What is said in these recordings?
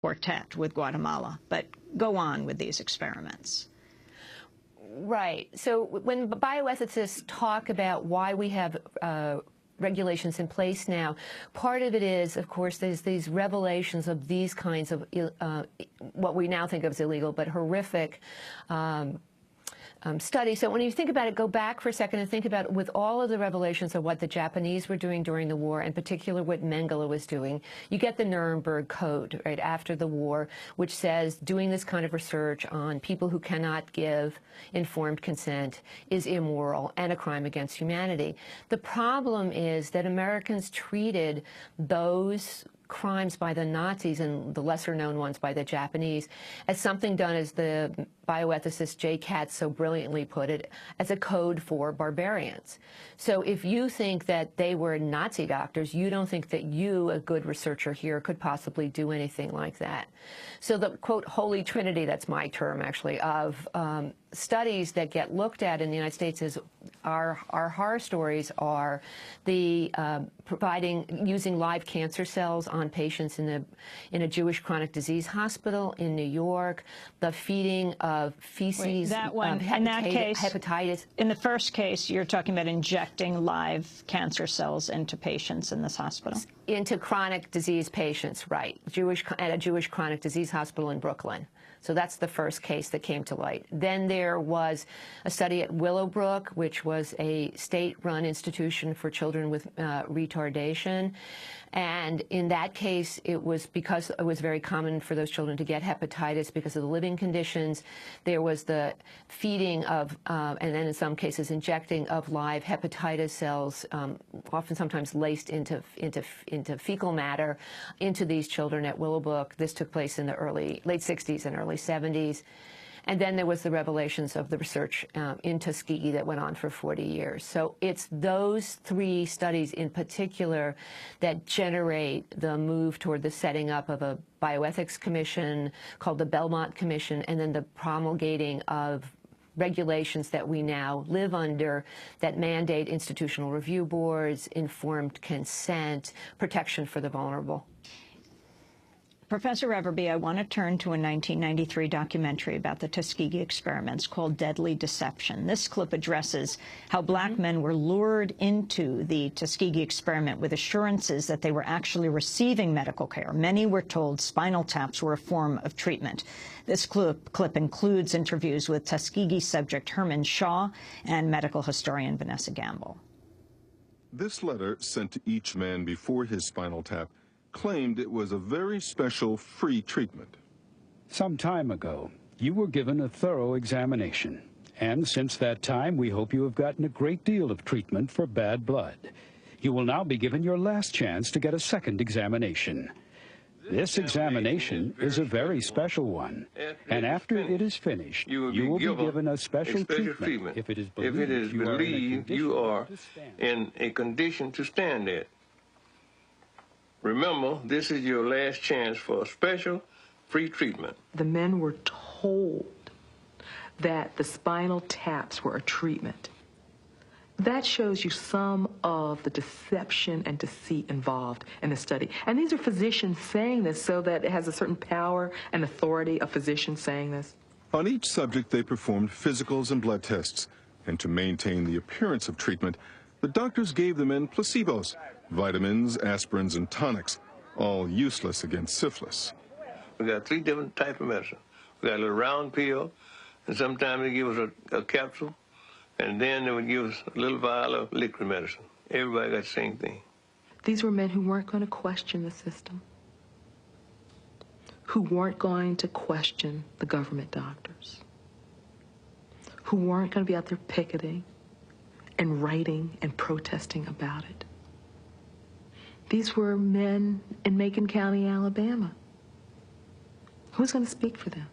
quartet with Guatemala. But go on with these experiments. Right. So when bioethicists talk about why we have regulations in place now, part of it is, of course, there's these revelations of these kinds of what we now think of as illegal but horrific study. So when you think about it, go back for a second and think about it with all of the revelations of what the Japanese were doing during the war, in particular what Mengele was doing. You get the Nuremberg Code right after the war, which says doing this kind of research on people who cannot give informed consent is immoral and a crime against humanity. The problem is that Americans treated those crimes by the Nazis and the lesser-known ones by the Japanese as something done, as the bioethicist Jay Katz so brilliantly put it, as a code for barbarians. So if you think that they were Nazi doctors, you don't think that you, a good researcher here, could possibly do anything like that. So the, quote, holy trinity, that's my term actually, of studies that get looked at in the United States is our horror stories are the using live cancer cells on patients in a Jewish chronic disease hospital in New York, the feeding of feces. Wait, that one, in that case, hepatitis. In the first case, you're talking about injecting live cancer cells into patients in this hospital. Into chronic disease patients, right? At a Jewish chronic disease hospital in Brooklyn. So that's the first case that came to light. Then there was a study at Willowbrook, which was a state-run institution for children with retardation. And in that case, it was because it was very common for those children to get hepatitis because of the living conditions. There was the feeding of, and then in some cases injecting of live hepatitis cells, often sometimes laced into fecal matter, into these children at Willowbrook. This took place in the late 60s and early 70s. And then there was the revelations of the research in Tuskegee that went on for 40 years. So it's those three studies in particular that generate the move toward the setting up of a bioethics commission called the Belmont Commission, and then the promulgating of regulations that we now live under that mandate institutional review boards, informed consent, protection for the vulnerable. Professor Reverby, I want to turn to a 1993 documentary about the Tuskegee experiments called Deadly Deception. This clip addresses how black men were lured into the Tuskegee experiment with assurances that they were actually receiving medical care. Many were told spinal taps were a form of treatment. This clip includes interviews with Tuskegee subject Herman Shaw and medical historian Vanessa Gamble. This letter sent to each man before his spinal tap claimed it was a very special free treatment. Some time ago, you were given a thorough examination. And since that time, we hope you have gotten a great deal of treatment for bad blood. You will now be given your last chance to get a second examination. This examination is a very special one. And after it is finished, you will be given a special treatment if it is believed you are in a condition to stand it. Remember, this is your last chance for a special free treatment. The men were told that the spinal taps were a treatment. That shows you some of the deception and deceit involved in the study. And these are physicians saying this, so that it has a certain power and authority of physicians saying this. On each subject, they performed physicals and blood tests. And to maintain the appearance of treatment, the doctors gave the men placebos, vitamins, aspirins, and tonics, all useless against syphilis. We got 3 different types of medicine. We got a little round pill, and sometimes they give us a capsule, and then they would give us a little vial of liquid medicine. Everybody got the same thing. These were men who weren't going to question the system, who weren't going to question the government doctors, who weren't going to be out there picketing and writing and protesting about it. These were men in Macon County, Alabama. Who's going to speak for them?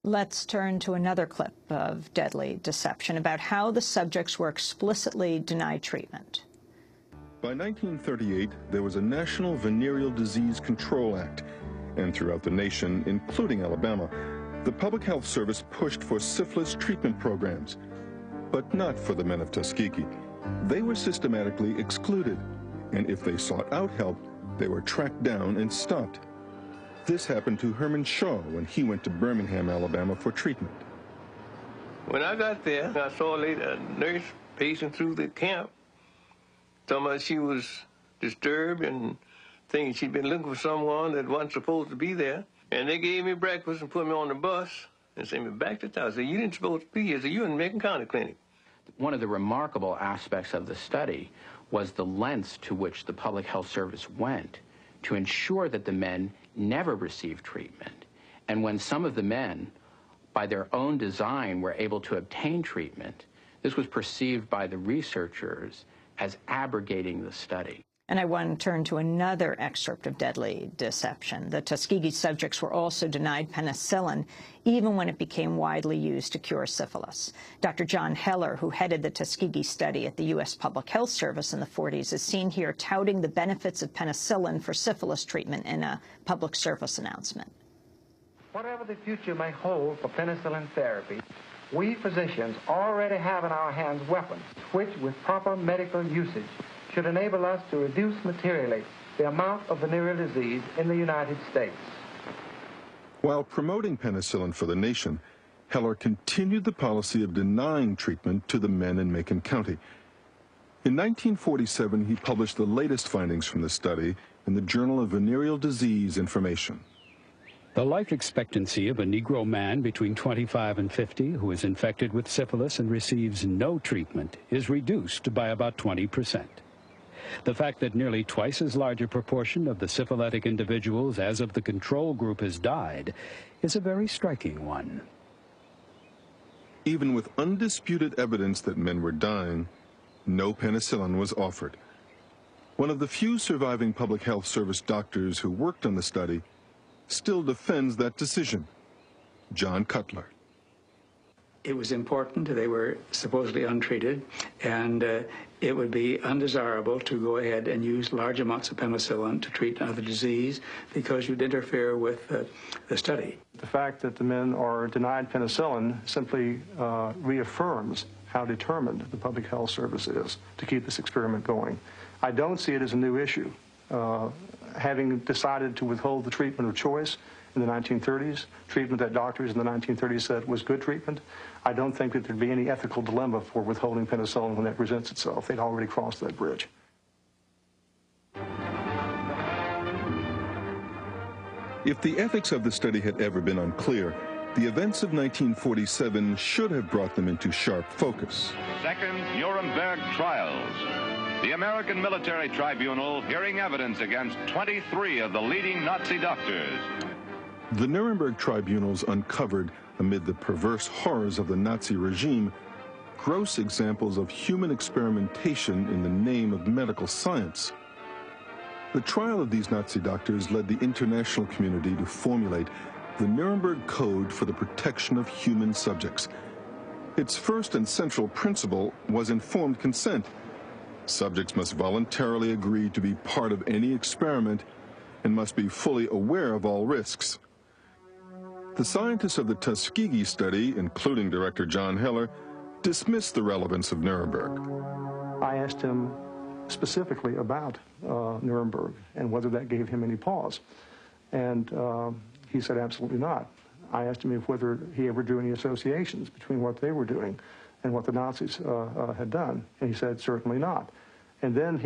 Let's turn to another clip of Deadly Deception about how the subjects were explicitly denied treatment. By 1938, there was a National Venereal Disease Control Act, and throughout the nation, including Alabama, the Public Health Service pushed for syphilis treatment programs, but not for the men of Tuskegee. They were systematically excluded, and if they sought out help, they were tracked down and stopped. This happened to Herman Shaw when he went to Birmingham, Alabama for treatment. When I got there, I saw a nurse pacing through the camp. Talking about she was disturbed and thinking she'd been looking for someone that wasn't supposed to be there. And they gave me breakfast and put me on the bus and sent me back to town. I said, you didn't supposed to be here. I said, you're in Macon County Clinic. One of the remarkable aspects of the study was the lengths to which the Public Health Service went to ensure that the men never received treatment. And when some of the men, by their own design, were able to obtain treatment, this was perceived by the researchers as abrogating the study. And I want to turn to another excerpt of deadly deception. The Tuskegee subjects were also denied penicillin, even when it became widely used to cure syphilis. Dr. John Heller, who headed the Tuskegee study at the U.S. Public Health Service in the 40s, is seen here touting the benefits of penicillin for syphilis treatment in a public service announcement. Whatever the future may hold for penicillin therapy, we physicians already have in our hands weapons which, with proper medical usage, should enable us to reduce materially the amount of venereal disease in the United States. While promoting penicillin for the nation, Heller continued the policy of denying treatment to the men in Macon County. In 1947, he published the latest findings from the study in the Journal of Venereal Disease Information. The life expectancy of a Negro man between 25 and 50 who is infected with syphilis and receives no treatment is reduced by about 20%. The fact that nearly twice as large a proportion of the syphilitic individuals as of the control group has died is a very striking one. Even with undisputed evidence that men were dying, no penicillin was offered. One of the few surviving Public Health Service doctors who worked on the study still defends that decision. John Cutler. It was important. They were supposedly untreated, and it would be undesirable to go ahead and use large amounts of penicillin to treat another disease because you'd interfere with the study. The fact that the men are denied penicillin simply reaffirms how determined the Public Health Service is to keep this experiment going. I don't see it as a new issue. Having decided to withhold the treatment of choice in the 1930s, treatment that doctors in the 1930s said was good treatment, I don't think that there'd be any ethical dilemma for withholding penicillin when that presents itself. They'd already crossed that bridge. If the ethics of the study had ever been unclear, the events of 1947 should have brought them into sharp focus. Second Nuremberg trials. The American Military Tribunal hearing evidence against 23 of the leading Nazi doctors. The Nuremberg tribunals uncovered, amid the perverse horrors of the Nazi regime, gross examples of human experimentation in the name of medical science. The trial of these Nazi doctors led the international community to formulate the Nuremberg Code for the Protection of Human Subjects. Its first and central principle was informed consent. Subjects must voluntarily agree to be part of any experiment and must be fully aware of all risks. The scientists of the Tuskegee study, including Director John Heller, dismissed the relevance of Nuremberg. I asked him specifically about Nuremberg and whether that gave him any pause. And he said absolutely not. I asked him whether he ever drew any associations between what they were doing and what the Nazis had done, and he said certainly not. And then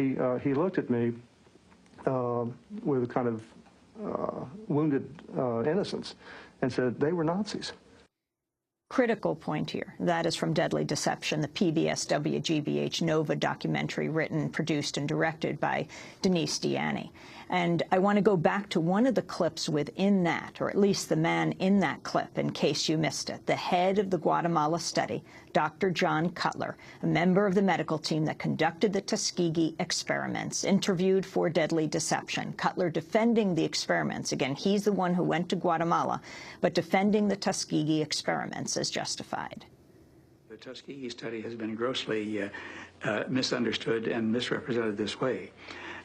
he looked at me with a kind of wounded innocence and said they were Nazis. Critical point here. That is from Deadly Deception, the PBS WGBH Nova documentary written, produced, and directed by Denise Diani. And I want to go back to one of the clips within that, or at least the man in that clip, in case you missed it. The head of the Guatemala study, Dr. John Cutler, a member of the medical team that conducted the Tuskegee experiments, interviewed for Deadly Deception. Cutler defending the experiments. Again, he's the one who went to Guatemala, but defending the Tuskegee experiments as justified. The Tuskegee study has been grossly misunderstood and misrepresented this way.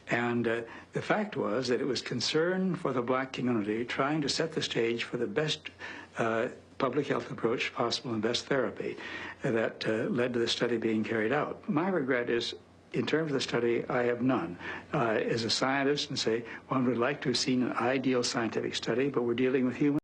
And the fact was that it was concern for the black community trying to set the stage for the best public health approach possible and best therapy that led to the study being carried out. My regret is in terms of the study, I have none. As a scientist, and say, one would like to have seen an ideal scientific study, but we're dealing with humans.